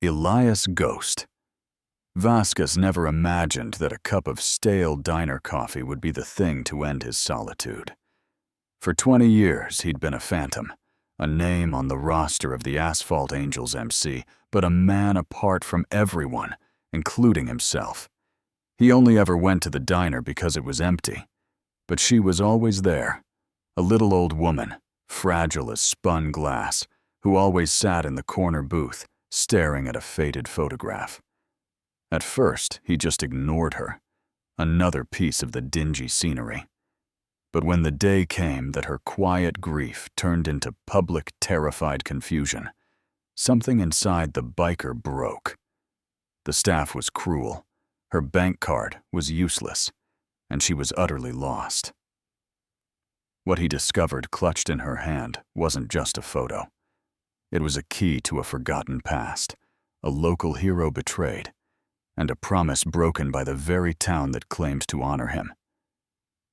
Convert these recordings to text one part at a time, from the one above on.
Elias ghost. Vaskas never imagined that a cup of stale diner coffee would be the thing to end his solitude. For 20 years, he'd been a phantom, a name on the roster of the Asphalt Angels MC, but a man apart from everyone, including himself. He only ever went to the diner because it was empty, but she was always there, a little old woman, fragile as spun glass, who always sat in the corner booth, staring at a faded photograph. At first, he just ignored her, another piece of the dingy scenery. But when the day came that her quiet grief turned into public, terrified confusion, something inside the biker broke. The staff was cruel, her bank card was useless, and she was utterly lost. What he discovered clutched in her hand wasn't just a photo. It was a key to a forgotten past, a local hero betrayed, and a promise broken by the very town that claimed to honor him.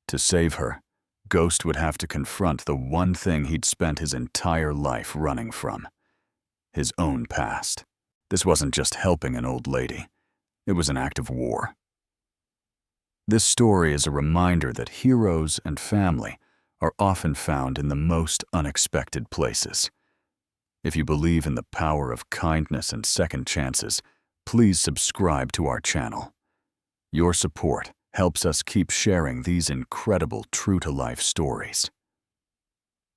To save her, Ghost would have to confront the one thing he'd spent his entire life running from: his own past. This wasn't just helping an old lady. It was an act of war. This story is a reminder that heroes and family are often found in the most unexpected places. If you believe in the power of kindness and second chances, please subscribe to our channel. Your support helps us keep sharing these incredible true-to-life stories.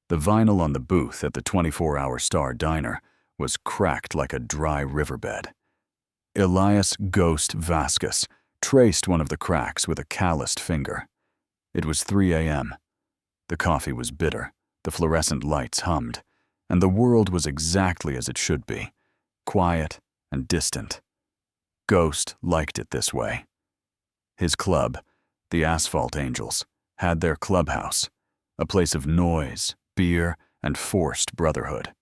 The vinyl on the booth at the 24-Hour Star Diner was cracked like a dry riverbed. Elias Ghost Vaskas traced one of the cracks with a calloused finger. It was 3 a.m. The coffee was bitter, the fluorescent lights hummed, and the world was exactly as it should be, quiet and distant. Ghost liked it this way. His club, the Asphalt Angels, had their clubhouse, a place of noise, beer, and forced brotherhood.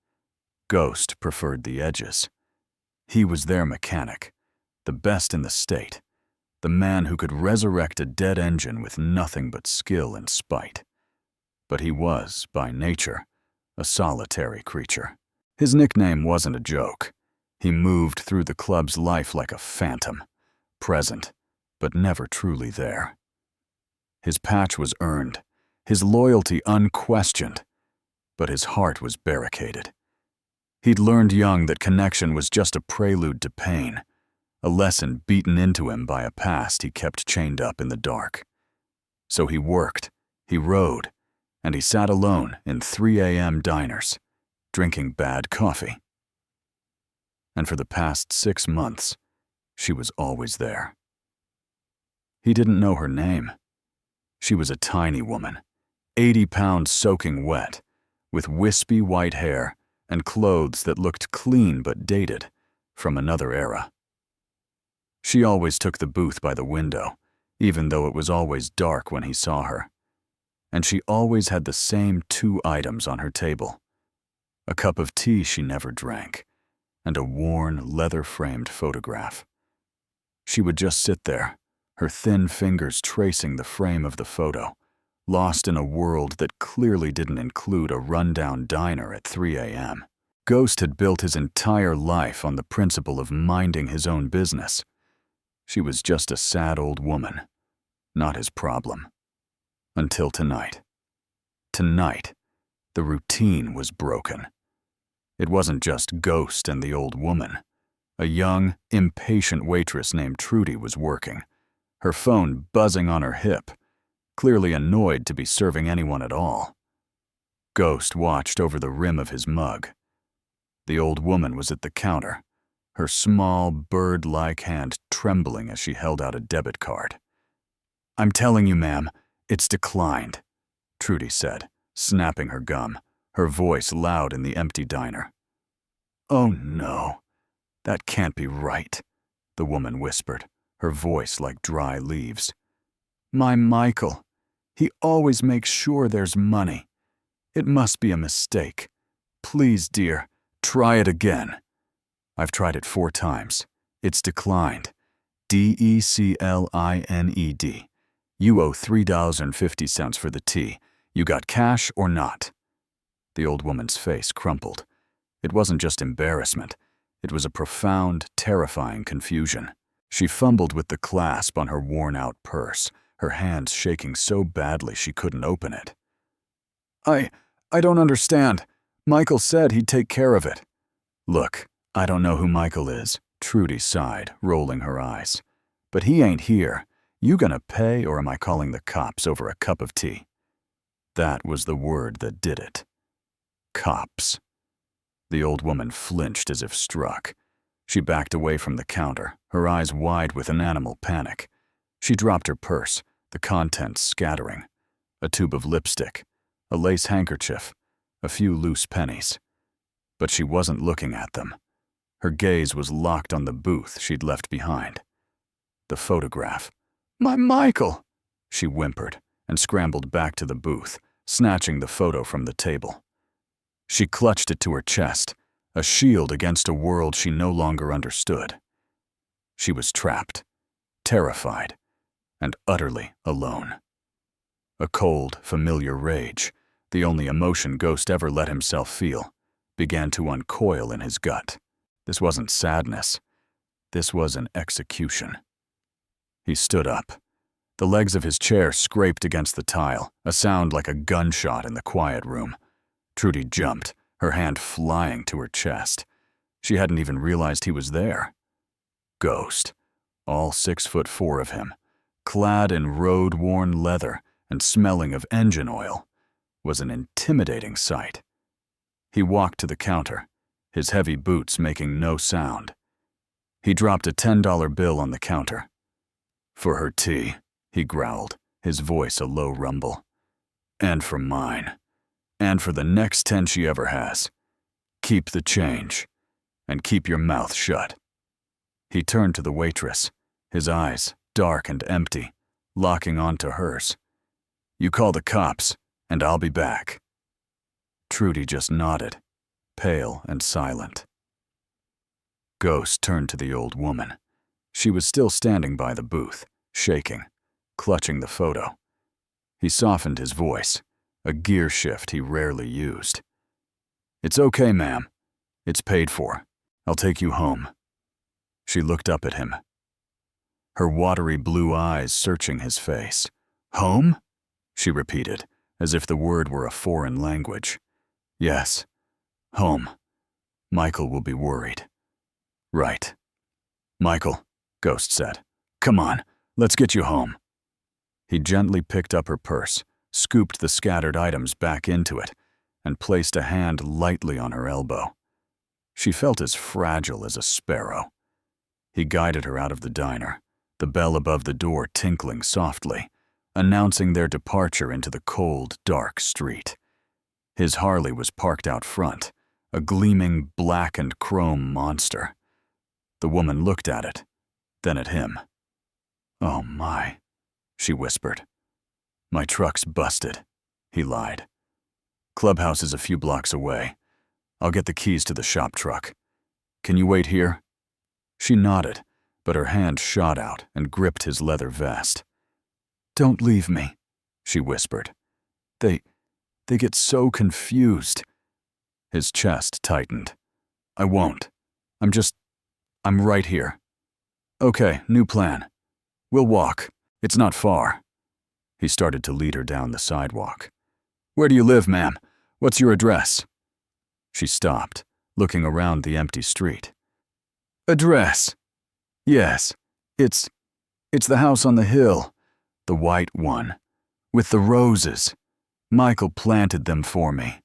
Ghost preferred the edges. He was their mechanic, the best in the state, the man who could resurrect a dead engine with nothing but skill and spite. But he was, by nature, a solitary creature. His nickname wasn't a joke. He moved through the club's life like a phantom, present, but never truly there. His patch was earned, his loyalty unquestioned, but his heart was barricaded. He'd learned young that connection was just a prelude to pain, a lesson beaten into him by a past he kept chained up in the dark. So he worked, he rode, and he sat alone in 3 a.m. diners, drinking bad coffee. And for the past 6 months, she was always there. He didn't know her name. She was a tiny woman, 80 pounds soaking wet, with wispy white hair and clothes that looked clean but dated, from another era. She always took the booth by the window, even though it was always dark when he saw her. And she always had the same 2 items on her table: a cup of tea she never drank, and a worn, leather-framed photograph. She would just sit there, her thin fingers tracing the frame of the photo, lost in a world that clearly didn't include a rundown diner at 3 a.m. Ghost had built his entire life on the principle of minding his own business. She was just a sad old woman, not his problem. Until tonight. Tonight, the routine was broken. It wasn't just Ghost and the old woman. A young, impatient waitress named Trudy was working, her phone buzzing on her hip, clearly annoyed to be serving anyone at all. Ghost watched over the rim of his mug. The old woman was at the counter, her small, bird-like hand trembling as she held out a debit card. "I'm telling you, ma'am, it's declined," Trudy said, snapping her gum, her voice loud in the empty diner. "Oh no, that can't be right," the woman whispered, her voice like dry leaves. "My Michael, he always makes sure there's money. It must be a mistake. Please, dear, try it again." "I've tried it 4 times. It's declined. DECLINED. You owe $3.50 for the tea. You got cash or not?" The old woman's face crumpled. It wasn't just embarrassment. It was a profound, terrifying confusion. She fumbled with the clasp on her worn-out purse, her hands shaking so badly she couldn't open it. I don't understand. Michael said he'd take care of it. Look, I don't know who Michael is, Trudy sighed, rolling her eyes. But he ain't here. You gonna pay, or am I calling the cops over a cup of tea? That was the word that did it. Cops. The old woman flinched as if struck. She backed away from the counter, her eyes wide with an animal panic. She dropped her purse, the contents scattering. A tube of lipstick, a lace handkerchief, a few loose pennies. But she wasn't looking at them. Her gaze was locked on the booth she'd left behind. The photograph. My Michael! She whimpered and scrambled back to the booth, snatching the photo from the table. She clutched it to her chest, a shield against a world she no longer understood. She was trapped, terrified, and utterly alone. A cold, familiar rage, the only emotion Ghost ever let himself feel, began to uncoil in his gut. This wasn't sadness. This was an execution. He stood up. The legs of his chair scraped against the tile, a sound like a gunshot in the quiet room. Trudy jumped, her hand flying to her chest. She hadn't even realized he was there. Ghost, all 6'4" of him, clad in road-worn leather and smelling of engine oil, was an intimidating sight. He walked to the counter, his heavy boots making no sound. He dropped a $10 bill on the counter. For her tea, he growled, his voice a low rumble. And for mine. And for the next 10 she ever has. Keep the change. And keep your mouth shut. He turned to the waitress, his eyes dark and empty, locking onto hers. You call the cops, and I'll be back. Trudy just nodded, pale and silent. Ghost turned to the old woman. She was still standing by the booth, shaking, clutching the photo. He softened his voice, a gear shift he rarely used. It's okay, ma'am. It's paid for. I'll take you home. She looked up at him, her watery blue eyes searching his face. Home? She repeated, as if the word were a foreign language. Yes, home. Michael will be worried. Right. Michael, Ghost said. Come on, let's get you home. He gently picked up her purse, scooped the scattered items back into it, and placed a hand lightly on her elbow. She felt as fragile as a sparrow. He guided her out of the diner, the bell above the door tinkling softly, announcing their departure into the cold, dark street. His Harley was parked out front, a gleaming black and chrome monster. The woman looked at it, then at him. Oh my, she whispered. My truck's busted, he lied. Clubhouse is a few blocks away. I'll get the keys to the shop truck. Can you wait here? She nodded, but her hand shot out and gripped his leather vest. Don't leave me, she whispered. They get so confused. His chest tightened. I won't. I'm right here. Okay, new plan. We'll walk. It's not far. He started to lead her down the sidewalk. Where do you live, ma'am? What's your address? She stopped, looking around the empty street. Address? Yes, it's the house on the hill, the white one, with the roses. Michael planted them for me.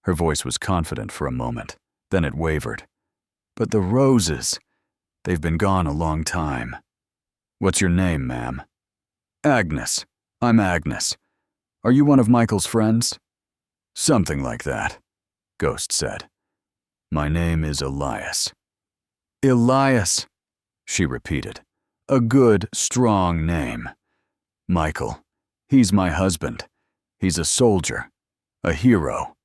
Her voice was confident for a moment, then it wavered. But the roses, they've been gone a long time. What's your name, ma'am? Agnes. I'm Agnes. Are you one of Michael's friends? Something like that, Ghost said. My name is Elias. Elias, she repeated. A good, strong name. Michael, he's my husband. He's a soldier, a hero.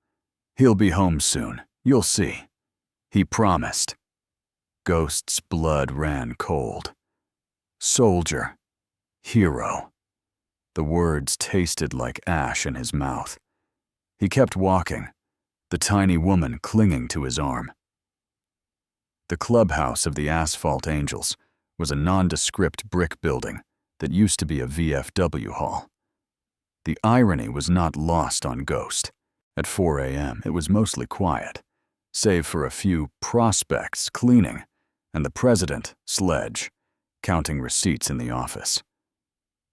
He'll be home soon, you'll see. He promised. Ghost's blood ran cold. Soldier, hero. The words tasted like ash in his mouth. He kept walking, the tiny woman clinging to his arm. The clubhouse of the Asphalt Angels was a nondescript brick building that used to be a VFW hall. The irony was not lost on Ghost. At 4 a.m., it was mostly quiet, save for a few prospects cleaning and the president, Sledge, counting receipts in the office.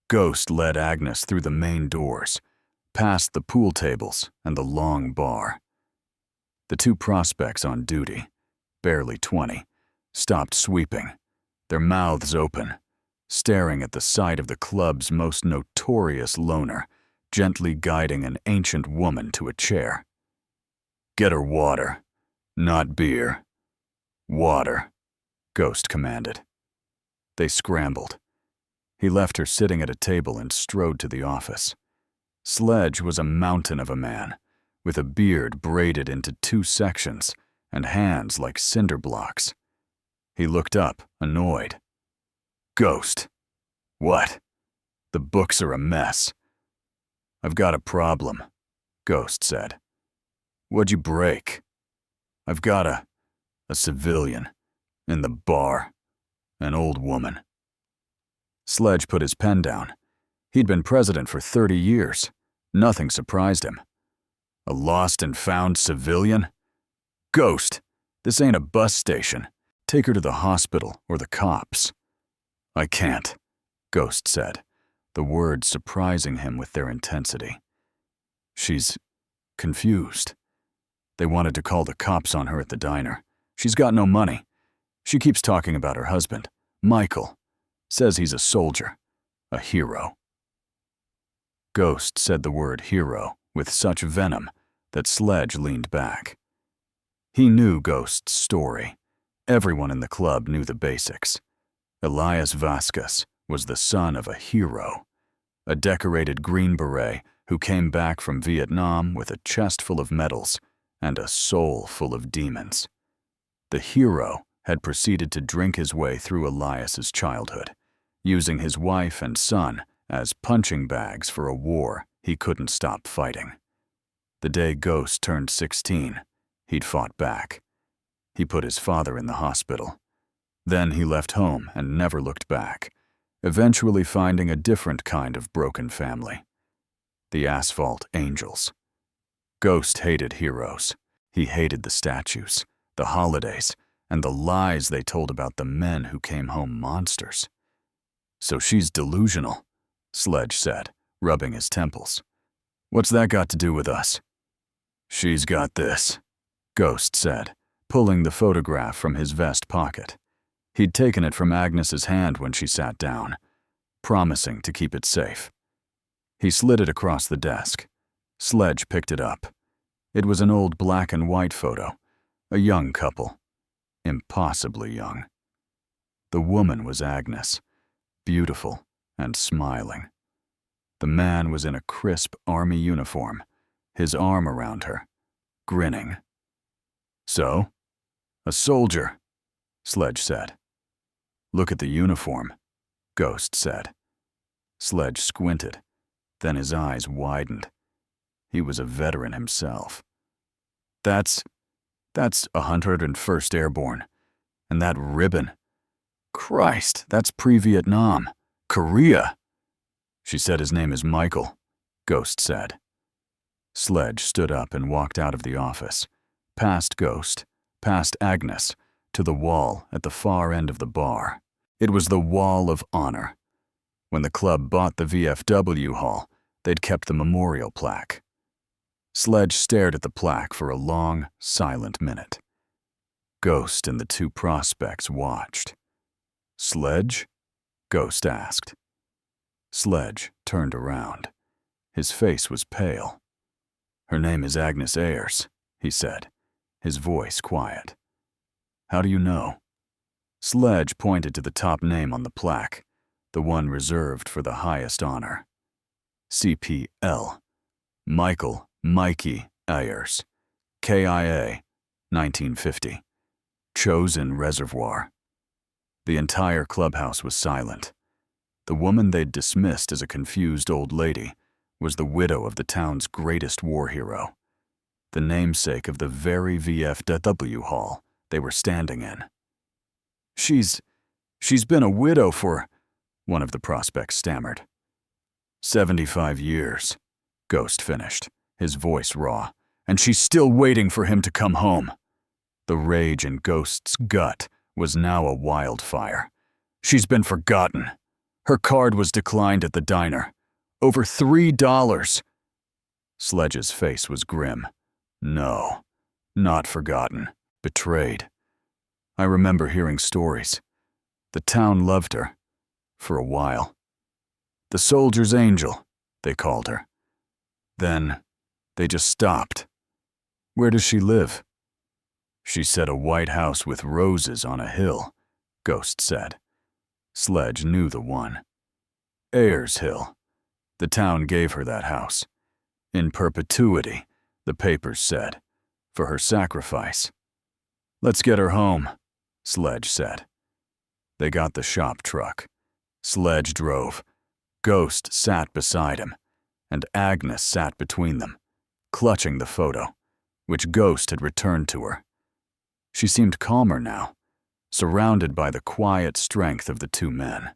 Ghost led Agnes through the main doors, past the pool tables and the long bar. The two prospects on duty, barely 20, stopped sweeping, their mouths open, staring at the sight of the club's most notorious loner, gently guiding an ancient woman to a chair. "Get her water, not beer. Water," Ghost commanded. They scrambled. He left her sitting at a table and strode to the office. Sledge was a mountain of a man, with a beard braided into 2 sections and hands like cinder blocks. He looked up, annoyed. "Ghost." "What?" "The books are a mess." "I've got a problem," Ghost said. "What'd you break?" "I've got a civilian in the bar, an old woman." Sledge put his pen down. He'd been president for 30 years. Nothing surprised him. "A lost and found civilian? Ghost, this ain't a bus station. Take her to the hospital or the cops." "I can't," Ghost said, the words surprising him with their intensity. "She's confused. They wanted to call the cops on her at the diner. She's got no money. She keeps talking about her husband, Michael. Says he's a soldier, a hero." Ghost said the word hero with such venom that Sledge leaned back. He knew Ghost's story. Everyone in the club knew the basics. Elias Vaskas was the son of a hero, a decorated Green Beret who came back from Vietnam with a chest full of medals and a soul full of demons. The hero had proceeded to drink his way through Elias's childhood, using his wife and son as punching bags for a war he couldn't stop fighting. The day Ghost turned 16, he'd fought back. He put his father in the hospital. Then he left home and never looked back, eventually finding a different kind of broken family. The Asphalt Angels. Ghost hated heroes. He hated the statues, the holidays, and the lies they told about the men who came home monsters. "So she's delusional," Sledge said, rubbing his temples. "What's that got to do with us?" "She's got this," Ghost said, pulling the photograph from his vest pocket. He'd taken it from Agnes's hand when she sat down, promising to keep it safe. He slid it across the desk. Sledge picked it up. It was an old black and white photo, a young couple. Impossibly young. The woman was Agnes, beautiful and smiling. The man was in a crisp army uniform, his arm around her, grinning. "So? A soldier," Sledge said. "Look at the uniform," Ghost said. Sledge squinted, then his eyes widened. He was a veteran himself. That's 101st Airborne. And that ribbon. Christ, that's pre-Vietnam. Korea." "She said his name is Michael," Ghost said. Sledge stood up and walked out of the office, past Ghost, past Agnes, to the wall at the far end of the bar. It was the Wall of Honor. When the club bought the VFW hall, they'd kept the memorial plaque. Sledge stared at the plaque for a long, silent minute. Ghost and the two prospects watched. "Sledge?" Ghost asked. Sledge turned around. His face was pale. "Her name is Agnes Ayers," he said, his voice quiet. "How do you know?" Sledge pointed to the top name on the plaque, the one reserved for the highest honor. CPL. Michael Mikey Ayers. KIA, 1950. Chosen Reservoir. The entire clubhouse was silent. The woman they'd dismissed as a confused old lady was the widow of the town's greatest war hero, the namesake of the very VFW hall they were standing in. She's been a widow for," one of the prospects stammered. 75 years, Ghost finished, his voice raw, "and she's still waiting for him to come home." The rage in Ghost's gut was now a wildfire. "She's been forgotten. Her card was declined at the diner. Over $3. Sledge's face was grim. "No, not forgotten. Betrayed. I remember hearing stories. The town loved her. For a while. The soldier's angel, they called her. Then, they just stopped. Where does she live?" "She said a white house with roses on a hill," Ghost said. Sledge knew the one. Ayers Hill. The town gave her that house. In perpetuity, the papers said, for her sacrifice. "Let's get her home," Sledge said. They got the shop truck. Sledge drove. Ghost sat beside him, and Agnes sat between them, clutching the photo, which Ghost had returned to her. She seemed calmer now, surrounded by the quiet strength of the two men.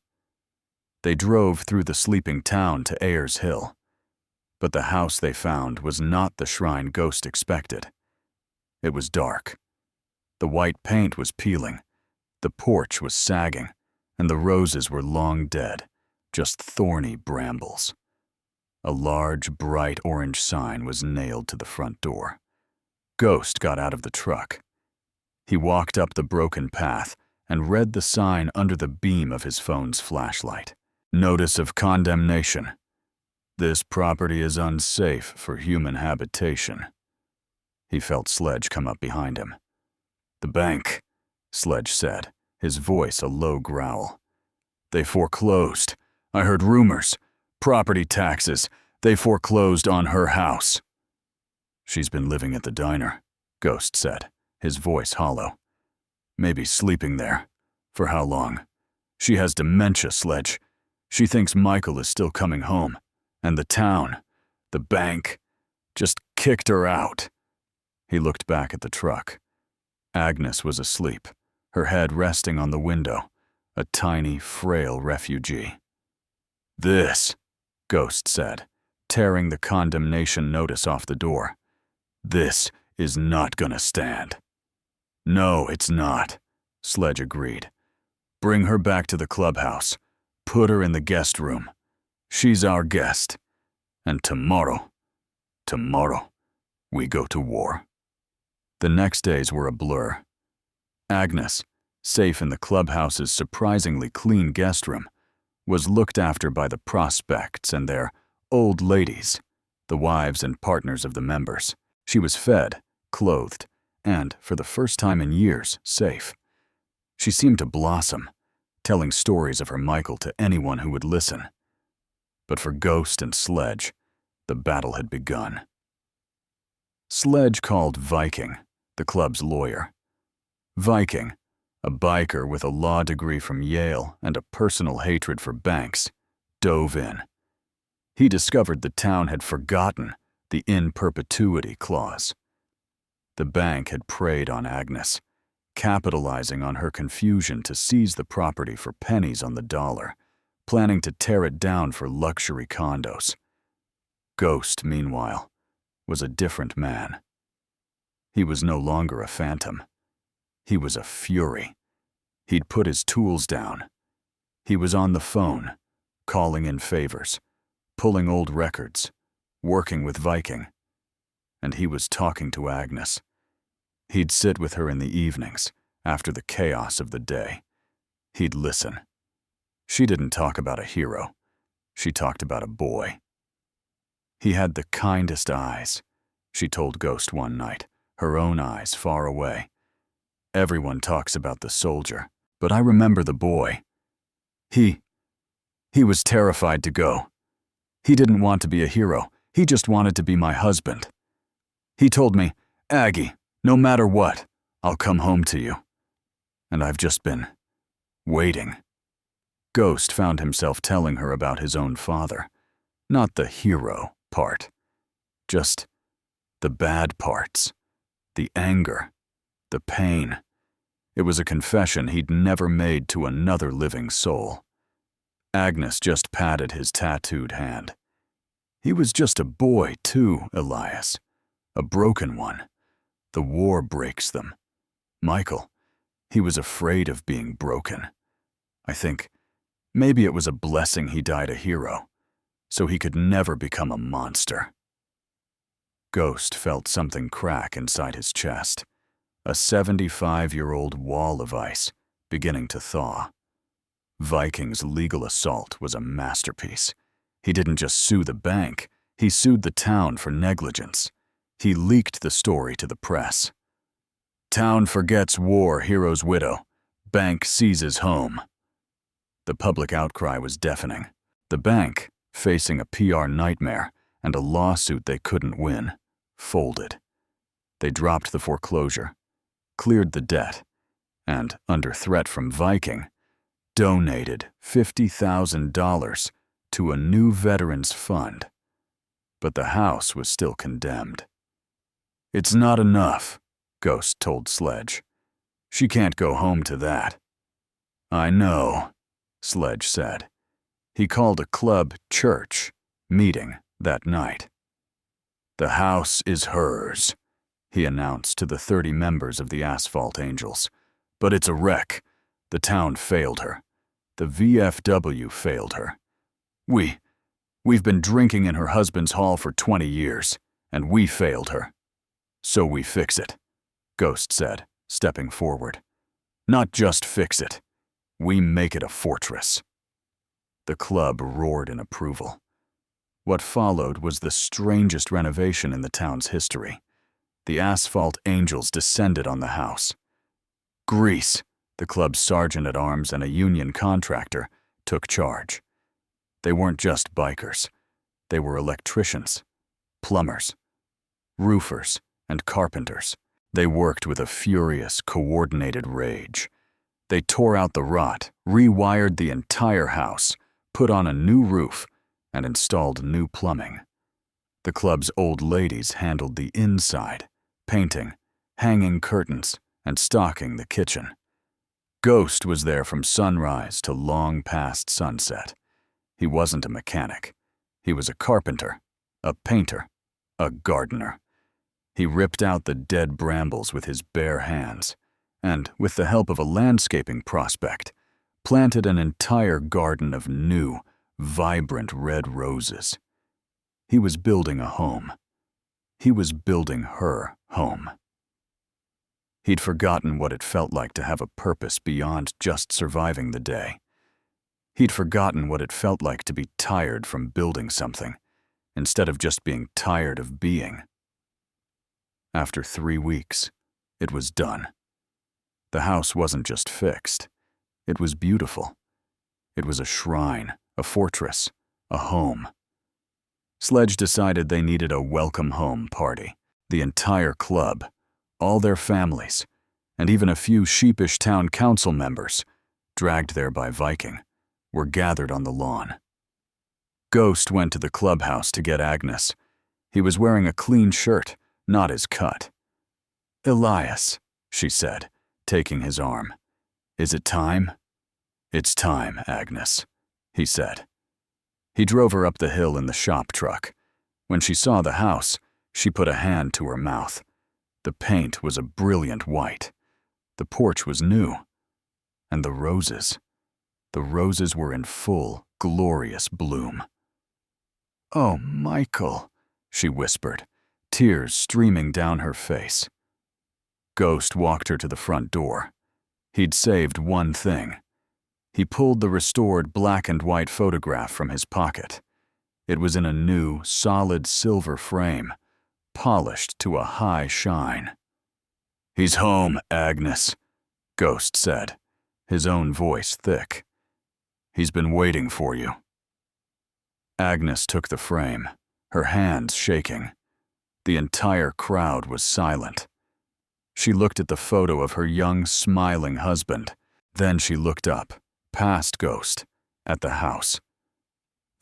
They drove through the sleeping town to Ayers Hill, but the house they found was not the shrine Ghost expected. It was dark. The white paint was peeling, the porch was sagging, and the roses were long dead, just thorny brambles. A large, bright orange sign was nailed to the front door. Ghost got out of the truck. He walked up the broken path and read the sign under the beam of his phone's flashlight. "Notice of condemnation. This property is unsafe for human habitation." He felt Sledge come up behind him. "The bank," Sledge said, his voice a low growl. "They foreclosed. I heard rumors. Property taxes. They foreclosed on her house." "She's been living at the diner," Ghost said, his voice hollow. "Maybe sleeping there. For how long? She has dementia, Sledge. She thinks Michael is still coming home. And the town, the bank, just kicked her out." He looked back at the truck. Agnes was asleep, her head resting on the window, a tiny, frail refugee. "This," Ghost said, tearing the condemnation notice off the door. "This is not gonna stand." "No, it's not," Sledge agreed. "Bring her back to the clubhouse. Put her in the guest room. She's our guest. And tomorrow, we go to war." The next days were a blur. Agnes, safe in the clubhouse's surprisingly clean guest room, was looked after by the prospects and their old ladies, the wives and partners of the members. She was fed, clothed, and, for the first time in years, safe. She seemed to blossom, telling stories of her Michael to anyone who would listen. But for Ghost and Sledge, the battle had begun. Sledge called Viking, the club's lawyer. Viking, a biker with a law degree from Yale and a personal hatred for banks, dove in. He discovered the town had forgotten the in perpetuity clause. The bank had preyed on Agnes, capitalizing on her confusion to seize the property for pennies on the dollar, planning to tear it down for luxury condos. Ghost, meanwhile, was a different man. He was no longer a phantom. He was a fury. He'd put his tools down. He was on the phone, calling in favors, pulling old records, working with Viking. And he was talking to Agnes. He'd sit with her in the evenings, after the chaos of the day. He'd listen. She didn't talk about a hero. She talked about a boy. He had the kindest eyes, she told Ghost one night, her own eyes far away. "Everyone talks about the soldier, but I remember the boy. He was terrified to go. He didn't want to be a hero. He just wanted to be my husband. He told me, 'Aggie, no matter what, I'll come home to you.' And I've just been waiting." Ghost found himself telling her about his own father, not the hero part, just the bad parts, the anger, the pain. It was a confession he'd never made to another living soul. Agnes just patted his tattooed hand. He was just a boy, too, Elias. A broken one. The war breaks them. Michael, he was afraid of being broken. I think maybe it was a blessing he died a hero, so he could never become a monster. Ghost felt something crack inside his chest. A 75-year-old wall of ice beginning to thaw. Viking's legal assault was a masterpiece. He didn't just sue the bank, he sued the town for negligence. He leaked the story to the press. Town forgets war hero's widow. Bank seizes home. The public outcry was deafening. The bank, facing a PR nightmare and a lawsuit they couldn't win, folded. They dropped the foreclosure, cleared the debt, and, under threat from Viking, donated $50,000 to a new veterans fund. But the house was still condemned. "It's not enough," Ghost told Sledge. "She can't go home to that." "I know," Sledge said. He called a club church meeting that night. "The house is hers," he announced to the 30 members of the Asphalt Angels. "But it's a wreck. The town failed her. The VFW failed her. We've been drinking in her husband's hall for 20 years, and we failed her. So we fix it," Ghost said, stepping forward. "Not just fix it. We make it a fortress." The club roared in approval. What followed was the strangest renovation in the town's history. The Asphalt Angels descended on the house. Grease, the club's sergeant-at-arms and a union contractor, took charge. They weren't just bikers. They were electricians, plumbers, roofers, and carpenters. They worked with a furious, coordinated rage. They tore out the rot, rewired the entire house, put on a new roof, and installed new plumbing. The club's old ladies handled the inside, painting, hanging curtains, and stocking the kitchen. Ghost was there from sunrise to long past sunset. He wasn't a mechanic. He was a carpenter, a painter, a gardener. He ripped out the dead brambles with his bare hands, and, with the help of a landscaping prospect, planted an entire garden of new, vibrant red roses. He was building a home. He was building her home. He'd forgotten what it felt like to have a purpose beyond just surviving the day. He'd forgotten what it felt like to be tired from building something, instead of just being tired of being. After 3 weeks, it was done. The house wasn't just fixed. It was beautiful. It was a shrine, a fortress, a home. Sledge decided they needed a welcome home party. The entire club, all their families, and even a few sheepish town council members, dragged there by Viking, were gathered on the lawn. Ghost went to the clubhouse to get Agnes. He was wearing a clean shirt, not his cut. "Elias," she said, taking his arm. "Is it time?" "It's time, Agnes," he said. He drove her up the hill in the shop truck. When she saw the house, she put a hand to her mouth. The paint was a brilliant white. The porch was new. And the roses were in full, glorious bloom. "Oh, Michael," she whispered, tears streaming down her face. Ghost walked her to the front door. He'd saved one thing. He pulled the restored black and white photograph from his pocket. It was in a new, solid silver frame, polished to a high shine. "He's home, Agnes," Ghost said, his own voice thick. "He's been waiting for you." Agnes took the frame, her hands shaking. The entire crowd was silent. She looked at the photo of her young, smiling husband. Then she looked up, past Ghost, at the house.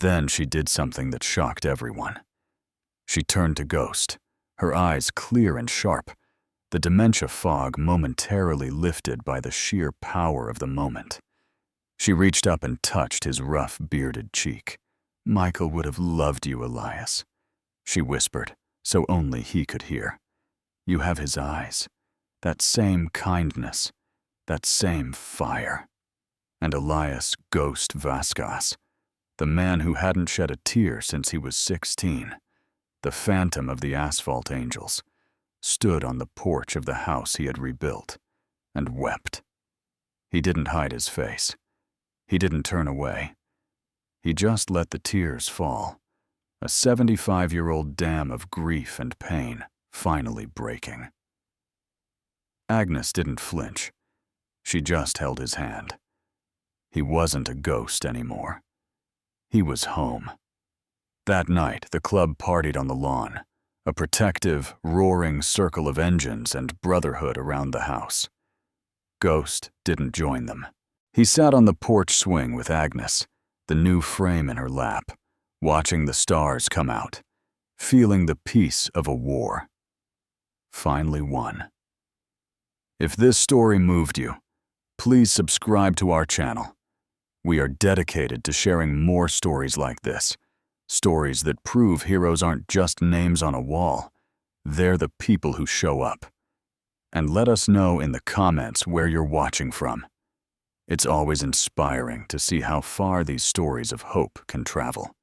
Then she did something that shocked everyone. She turned to Ghost, her eyes clear and sharp, the dementia fog momentarily lifted by the sheer power of the moment. She reached up and touched his rough, bearded cheek. "Michael would have loved you, Elias," she whispered, so only he could hear. "You have his eyes, that same kindness, that same fire." And Elias ghost Vaskas, the man who hadn't shed a tear since he was 16, the phantom of the Asphalt Angels, stood on the porch of the house he had rebuilt and wept. He didn't hide his face. He didn't turn away. He just let the tears fall, a 75-year-old dam of grief and pain finally breaking. Agnes didn't flinch. She just held his hand. He wasn't a ghost anymore. He was home. That night, the club partied on the lawn, a protective, roaring circle of engines and brotherhood around the house. Ghost didn't join them. He sat on the porch swing with Agnes, the new frame in her lap, watching the stars come out, feeling the peace of a war finally won. If this story moved you, please subscribe to our channel. We are dedicated to sharing more stories like this, stories that prove heroes aren't just names on a wall, they're the people who show up. And let us know in the comments where you're watching from. It's always inspiring to see how far these stories of hope can travel.